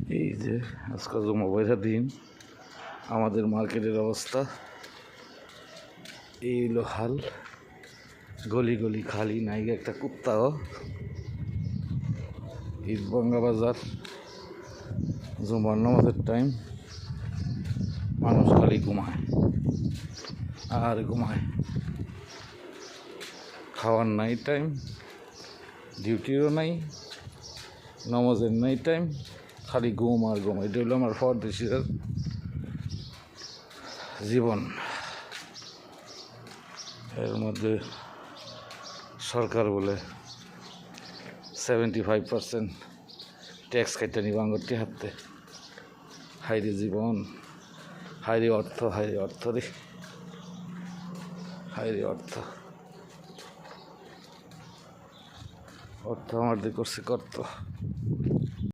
এই যে আজকাল জমা দিন আমাদের মার্কেটের অবস্থা এই হলো হাল। গলি গলি খালি, নাই একটা কুত্তাও। ঈদবঙ্গা বাজার, জুমার নামাজের টাইম, মানুষ খালি ঘুমায় আর ঘুমায়। খাওয়ার নাই টাইম, ডিউটিরও নাই, নামাজের নাই টাইম, খালি ঘুম আর ঘুম। এটা হলো আমার পরদেশীর জীবন। এর মধ্যে সরকার বলে 75% ট্যাক্স কাইটা নিব আঙ্গরটি হাতে। হাইরে জীবন, হাইরে অর্থ, হাইরে অর্থ রে, হাইরে অর্থ। অর্থ আমাদের করছে কর্ত।